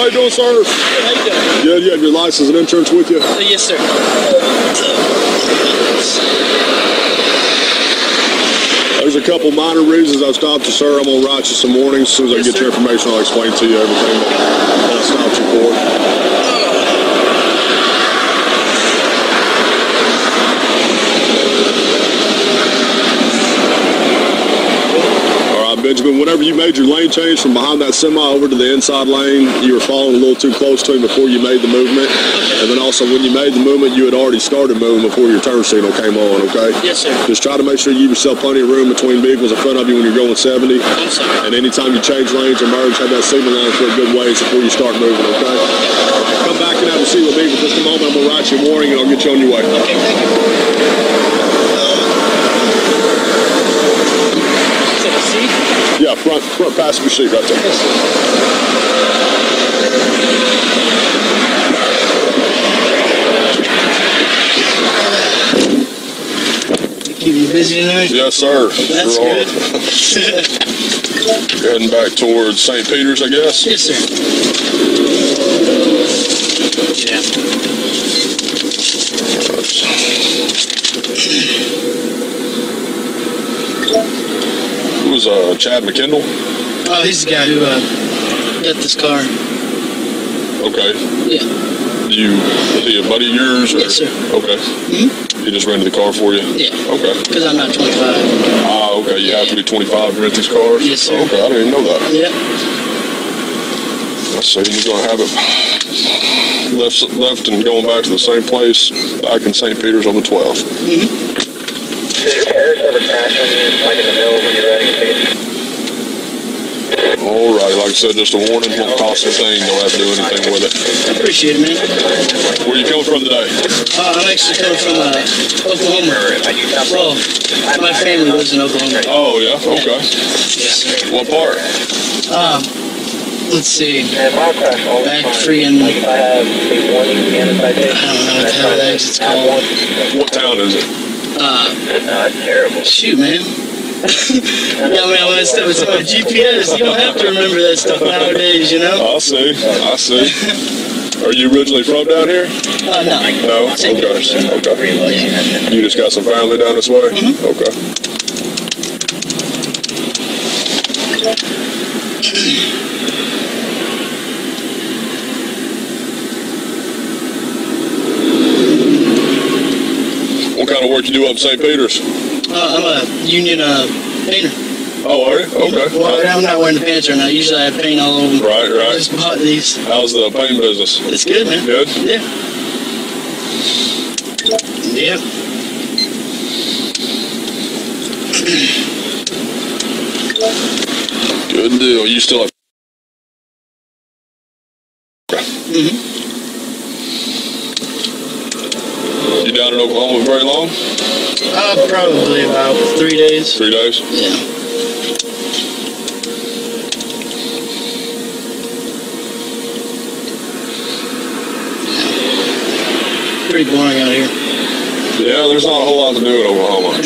you doing, sir? Good, how you doing? Good. You have your license and insurance with you? Yes, sir. There's a couple minor reasons I stopped you, sir. I'm going to write you some warnings. As soon as I get your information, I'll explain to you everything that I stopped you for. Benjamin, whenever you made your lane change from behind that semi over to the inside lane, you were following a little too close to him before you made the movement. And then also when you made the movement, you had already started moving before your turn signal came on, okay? Yes, sir. Just try to make sure you give yourself plenty of room between vehicles in front of you when you're going 70. I'm sorry. And anytime you change lanes or merge, have that signal on for a good ways before you start moving, okay? Come back and have a seat with me for just a moment. I'm going to write you a warning and I'll get you on your way. Okay, thank you. Yeah, front passenger seat right there. Yes, keep you busy tonight? Yes, sir. That's good. Heading back towards St. Peter's, I guess? Yes, sir. Yeah. Who was Chad McKendall? Oh, he's the guy who got this car. Okay. Yeah. Is he a buddy of yours? Or? Yes, sir. Okay. Mm-hmm. He just rented the car for you? Yeah. Okay. Because I'm not 25. Ah, okay. You have to be 25 to rent these cars? Yes, sir. Okay, I didn't even know that. Yeah. Let's see, you're going to have it left and going back to the same place back in St. Peter's on the 12th. Mm-hmm. Alright, like I said, just a warning, won't cost anything, don't have to do anything with it. I appreciate it, man. Where are you coming from today? I'm actually coming from Oklahoma. Well, my family lives in Oklahoma. Oh, yeah? Okay. Yes, sir. What part? Let's see. Back freaking... I don't know what the hell that exit's called. What town is it? Terrible. Shoot, man. Yeah, man, all that stuff is on GPS. You don't have to remember that stuff nowadays, you know? I see. Are you originally from down here? No. No? Okay. You just got some family down this way? Mm-hmm. Okay. What kind of work you do up in St. Peter's? I'm a union painter. Oh, are you? Okay. Well, I'm not wearing the pants right now. Usually I have paint all over. Right. I just bought these. How's the paint business? It's good, man. Good? Yeah. Yeah. Good deal. You still have... Okay. Mm-hmm. You down in Oklahoma very long? Probably about 3 days. 3 days? Yeah. Pretty boring out here. Yeah, there's not a whole lot to do in Oklahoma.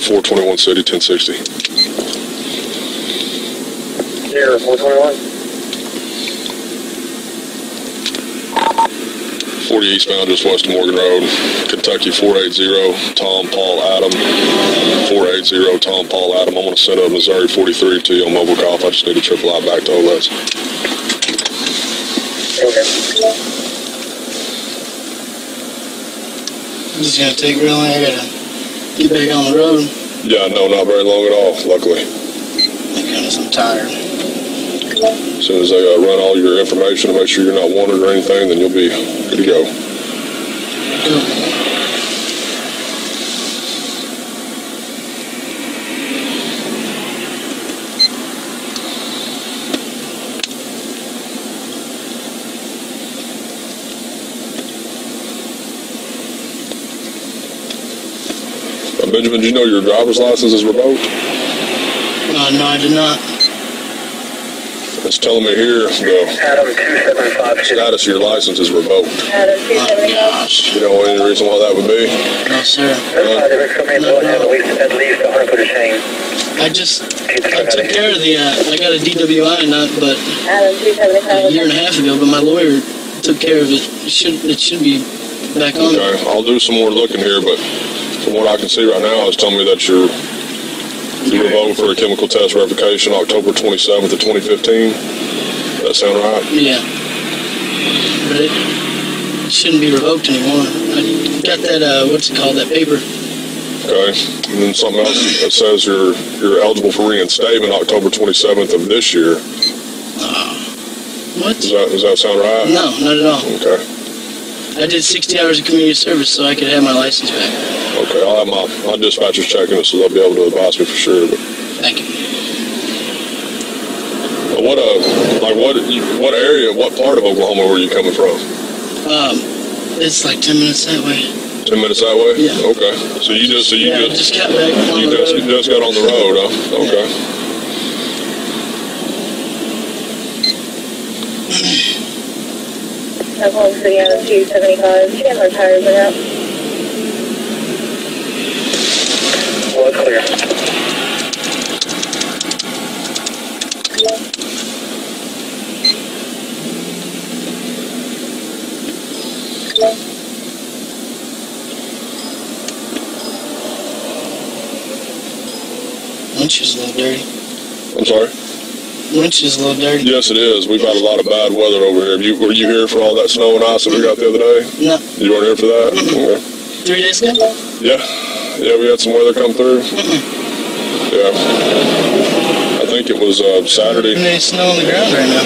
421 City, 1060. Sierra 421. 40 eastbound, just west of Morgan Road, Kentucky 480, Tom Paul Adam. 480, Tom Paul Adam. I'm going to send a Missouri 43 to you on mobile call. I just need a triple I back to OLEDs. Okay. This is going to take real long. I got to get back on the road. Yeah, no, not very long at all, luckily. Thank goodness, I'm tired. As soon as they run all your information and make sure you're not wanted or anything, then you'll be good to go. Cool. Benjamin, do you know your driver's license is revoked? No, I did not. It's telling me here, go. Adam 275 status of your license is revoked. Oh, gosh. You know any reason why that would be? No, sir. I took care of I got a DWI nut, but a year and a half ago, but my lawyer took care of it. It should be back on. Okay, I'll do some more looking here, but from what I can see right now, it's telling me that you're revoked for a chemical test revocation October 27th of 2015. Does that sound right? Yeah. But it shouldn't be revoked anymore. I got that, what's it called, that paper. Okay, and then something else that says you're eligible for reinstatement October 27th of this year. What? Does that sound right? No, not at all. Okay. I did 60 hours of community service so I could have my license back. Okay, I'll have my dispatchers checking it so they'll be able to advise me for sure. But thank you. What area, what part of Oklahoma were you coming from? It's like 10 minutes that way. 10 minutes that way? Yeah. Okay. So you just got back on you the road. just got on the road, huh? Okay. Oklahoma City on 275. Chandler tires are out. Well, clear. Winch is a little dirty. I'm sorry? Winch is a little dirty. Yes, it is. We've had a lot of bad weather over here. Were you here for all that snow and ice that we got the other day? No. You weren't here for that? Okay. 3 days ago? Yeah. Yeah, we had some weather come through. Yeah. I think it was Saturday. There's snow on the ground right now.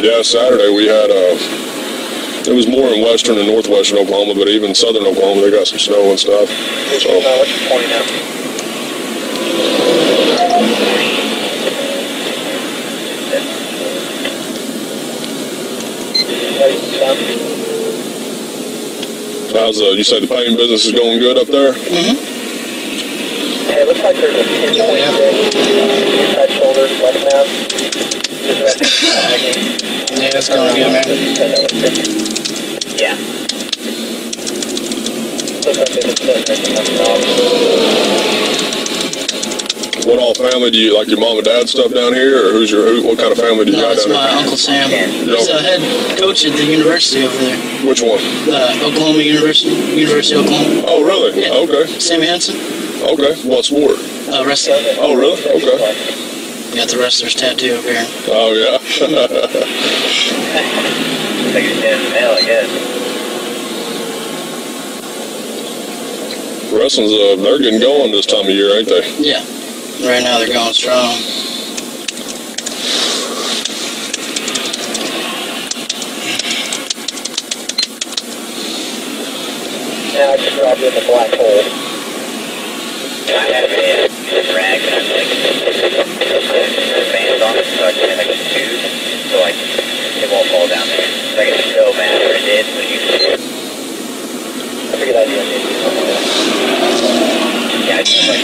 Yeah, Saturday we had, it was more in western and northwestern Oklahoma, but even southern Oklahoma, they got some snow and stuff. So. You say the painting business is going good up there? Mm-hmm. Yeah, it looks like there's a pinch point inside shoulder, left nav. Yeah, that's going good, man. Yeah. Looks like What all family do you, like your mom and dad stuff down here, or what kind of family do you got that's down my there? Uncle Sam. He's a head coach at the university over there. Which one? Oklahoma University of Oklahoma. Oh, really? Yeah. Okay. Sammy Henson. Okay. What sport? Wrestling. Oh, really? Okay. Got the wrestler's tattoo over here. Oh, yeah. Like a dead male, I guess. Wrestling's, they're getting going this time of year, ain't they? Yeah. Right now they're going strong. Now I just dropped in the black hole. I had a band rag and I'm like bands on it so I can like a tube so like it won't fall down there. So I can show man where it did when you I figured I'd do it. Yeah, I just like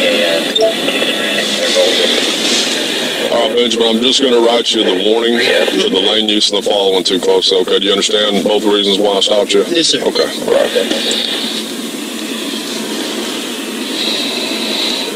All right, Benjamin, I'm just going to write you the warning for the lane use and the following too close. Okay, do you understand both the reasons why I stopped you? Yes, sir. Okay, all right.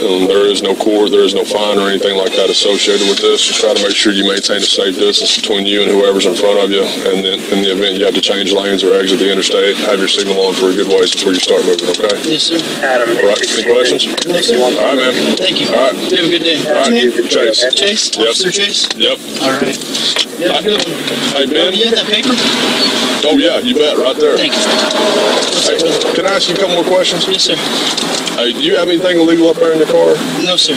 There is no court, there is no fine or anything like that associated with this. Just try to make sure you maintain a safe distance between you and whoever's in front of you. And then in the event you have to change lanes or exit the interstate, have your signal on for a good ways before you start moving, okay? Yes, sir. Adam. All right, any questions? No, sir. All right, man. Thank you. All right. You have a good day. All right, Chase. Chase? Yep. Officer Chase? Yep. All right. You have a good one. Hey, Ben. You have that paper? Oh, yeah, you bet, right there. Thank you. Hey, can I ask you a couple more questions? Yes, sir. Hey, do you have anything illegal up there in your car? No, sir.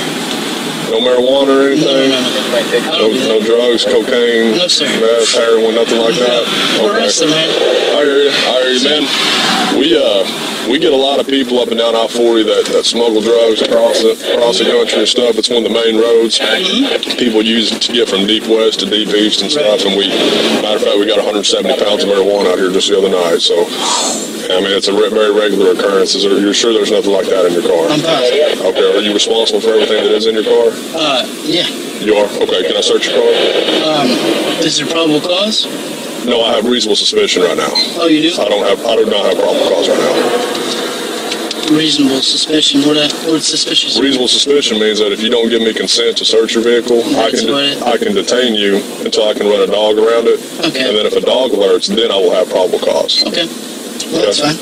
No marijuana or anything? No. No drugs, cocaine, No, sir. meth, heroin, nothing like that? We're arrested, man. I hear you, man. We get a lot of people up and down I-40 that smuggle drugs across the country and stuff. It's one of the main roads. People use it to get from deep west to deep east and stuff. And matter of fact, we got 170 pounds of marijuana out here just the other night. So, I mean, it's a very regular occurrence. You're sure there's nothing like that in your car? I'm positive. Okay, are you responsible for everything that is in your car? Yeah. You are? Okay, can I search your car? Is there probable cause? No, I have reasonable suspicion right now. Oh, you do? I do not have probable cause right now. Reasonable suspicion. What's suspicious? Reasonable suspicion means that if you don't give me consent to search your vehicle, I can detain you until I can run a dog around it. Okay. And then if a dog alerts, then I will have probable cause. Okay. Well, that's fine.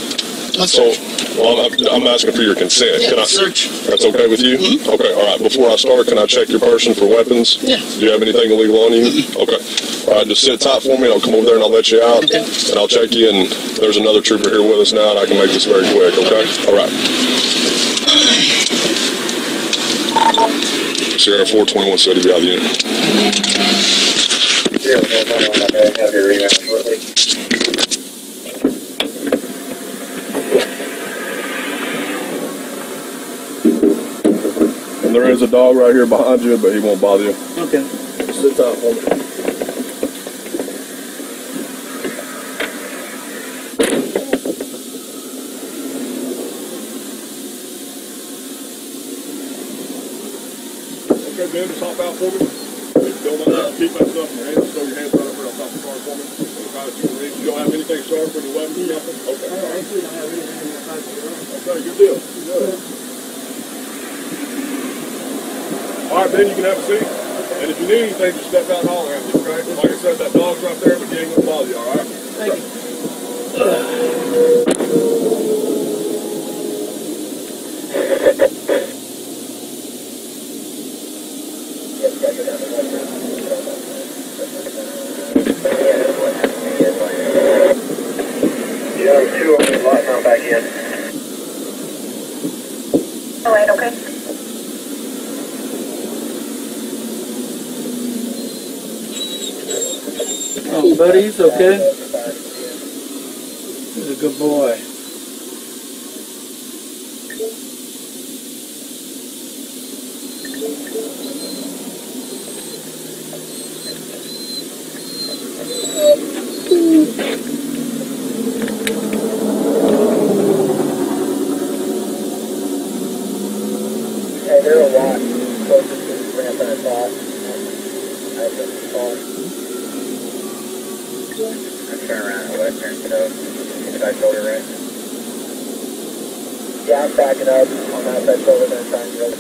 I'm asking for your consent. Yeah, Can I search. That's okay with you? Mm-hmm. Okay, all right. Before I start, can I check your person for weapons? Yeah. Do you have anything illegal on you? Mm-hmm. Okay. All right, just sit tight for me, and I'll come over there and I'll let you out. Okay. And I'll check you, and there's another trooper here with us now, and I can make this very quick, okay? All right. Sierra 421 said to be out of the unit. Yeah, have your email shortly. And there is a dog right here behind you, but he won't bother you. Okay. Sit tight for me. Okay, Ben, just hop out for me. Don't keep that stuff in your hands. Throw your hands right over on top of the car for me. You don't have anything sharp for your weapons or nothing? Okay. I actually don't have anything in my pocket. Okay, good deal. Good. All right, Ben, you can have a seat. And if you need anything, just step out and holler at me, okay? Like I said, that dog's right there, but he ain't gonna bother you, all right? Thank you. Yeah, 2 on the lot, now back in. All right, okay. Oh, buddy, he's okay. He's a good boy. Hey, there are a lot closer to the ramp than I thought. I just thought. I'm turning around and let turn it up. Side shoulder right. Yeah, I'm backing up on that side shoulder, then trying to go to.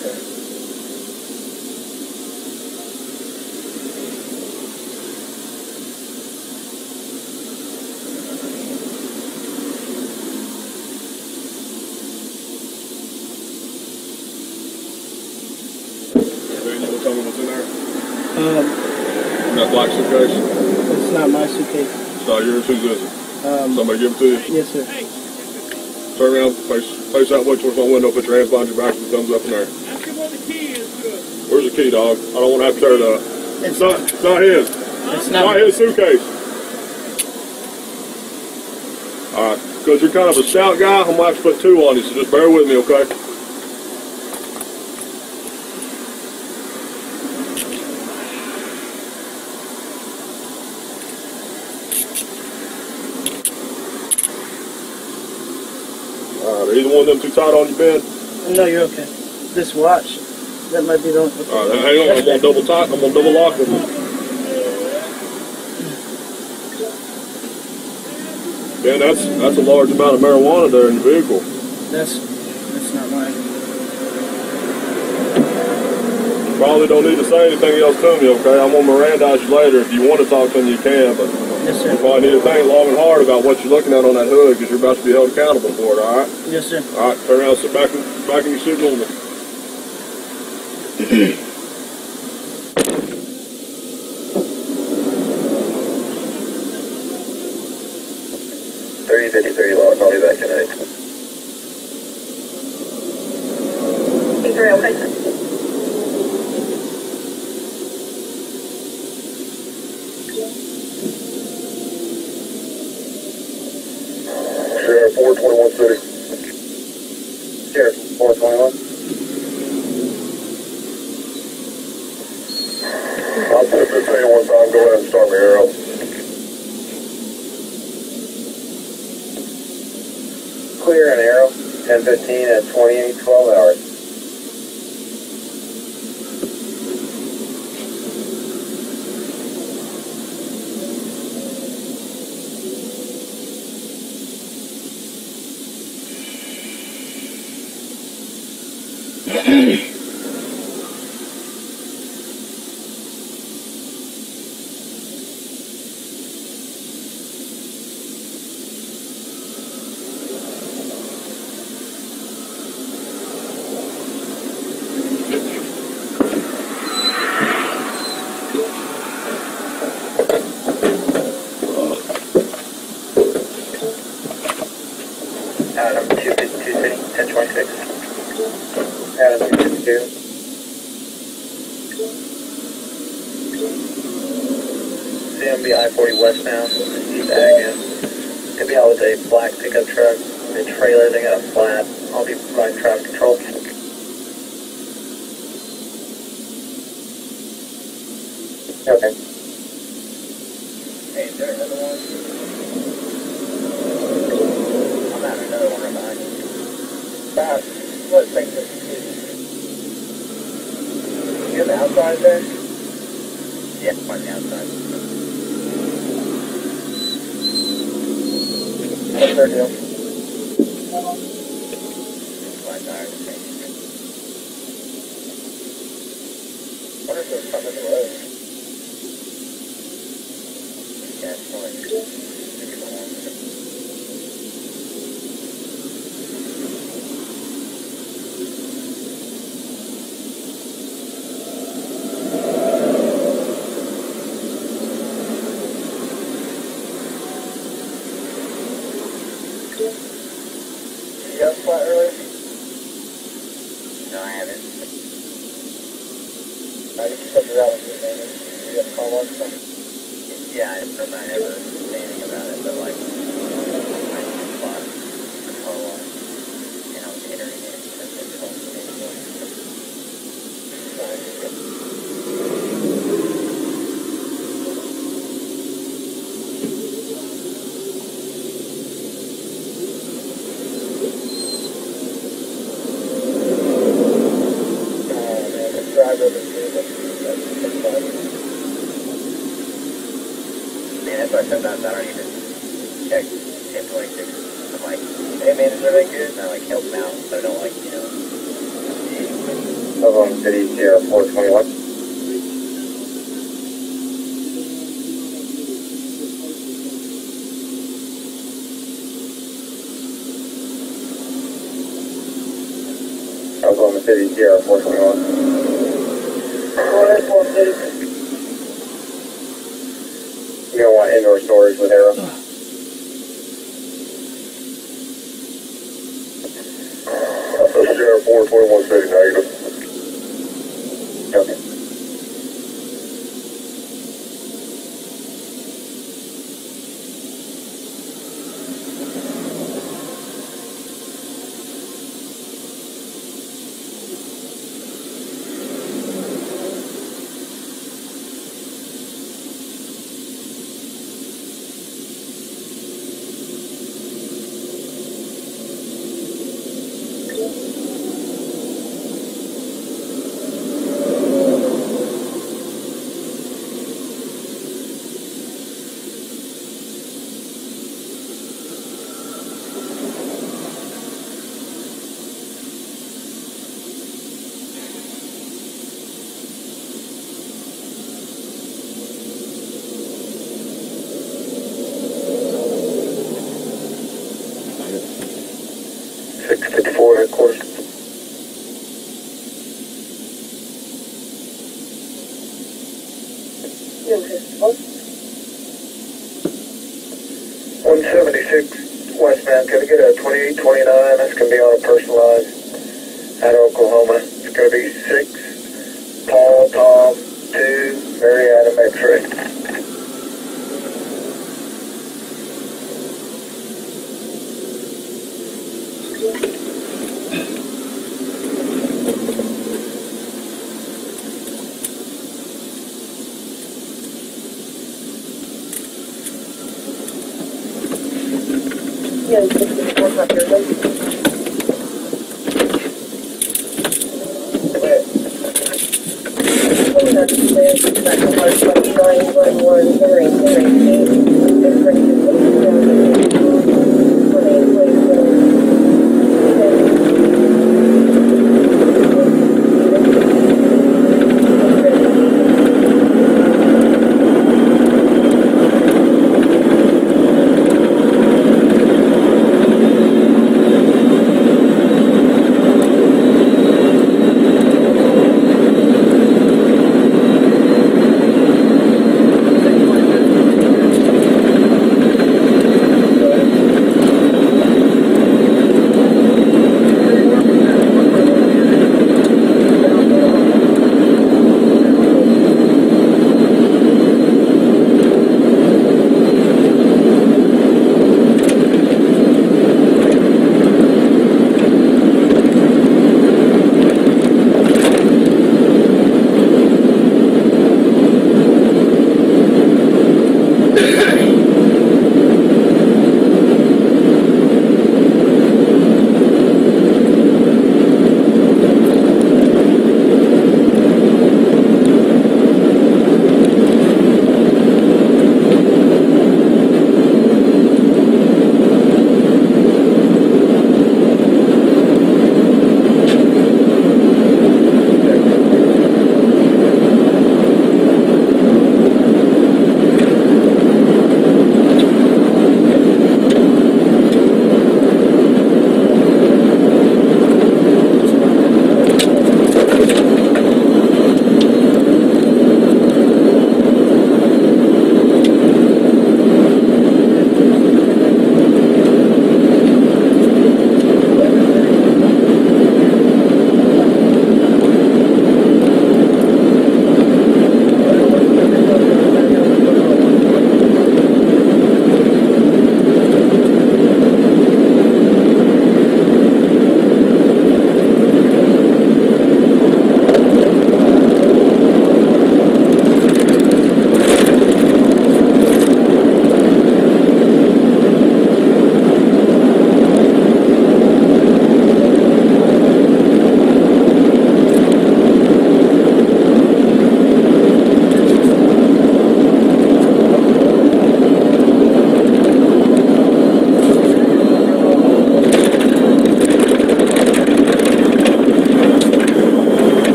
Tell me what's in there. That black suitcase? It's not my suitcase. It's not yours. Whose is it? Somebody give it to you? Yes, sir. Turn around, face that way towards my window, put your hands behind your back with the thumbs up in there. Ask him where the key is. Where's the key, dog? I don't want to have to tear it up. It's not his. It's Not his suitcase. Alright, because you're kind of a stout guy, I'm going to have to put 2 on you, so just bear with me, okay? Alright, are either one of them too tight on you, Ben? No, you're okay. This watch, that might be the only. Alright, hang on, I'm going to double tight, I'm going to double lock them. Ben, that's a large amount of marijuana there in the vehicle. That's not mine. You probably don't need to say anything else to me, okay? I'm going to Mirandize you later. If you want to talk to me, you can, but Yes, sir. you probably need to think long and hard about what you're looking at on that hood, because you're about to be held accountable for it, alright? Yes, sir. Alright, turn around, sit back in your seat a little bit. 3053 lost, I'll be back tonight. He's real, okay? Sheriff 421 City. Sheriff 421. I'll put this thing one time, go ahead and start me arrow. Clear and arrow, 10:15 at 28:12 hours. Gonna be I-40 westbound, east Agnew. Gonna be out with a black pickup truck, the trailer, they got a flat. I'll be providing traffic control. Okay. Hey, is there another one? I'm having another one right behind you. Let's take this. You on the outside there? Yeah, I'm on the outside. What's their deal? Flat tires. What if there's something in the road? Yeah, it's fine. You got a flat earlier? No, I haven't. I just took it out with you, man. You got a call on something? Yeah, I don't know. I never say anything about it, but like, I just bought a car wash, and I was entering it because they told me drive over to that's fine. Man, that's why I said that. I don't even check 1026. I'm like, hey man, is everything good? And I like help them out, so I don't like, Oklahoma City, Sierra 421. Oklahoma City, Sierra 421. You don't want indoor storage with arrow? Sierra 421 City, negative. Okay. Headquarters. Okay. What? 176 westbound. Gonna get a 2829. That's gonna be on a personalized out of Oklahoma. It's gonna be 6 Paul, Tom, 2 Mary Adam X-ray. Yeah, it's what's up here, right?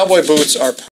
Cowboy boots are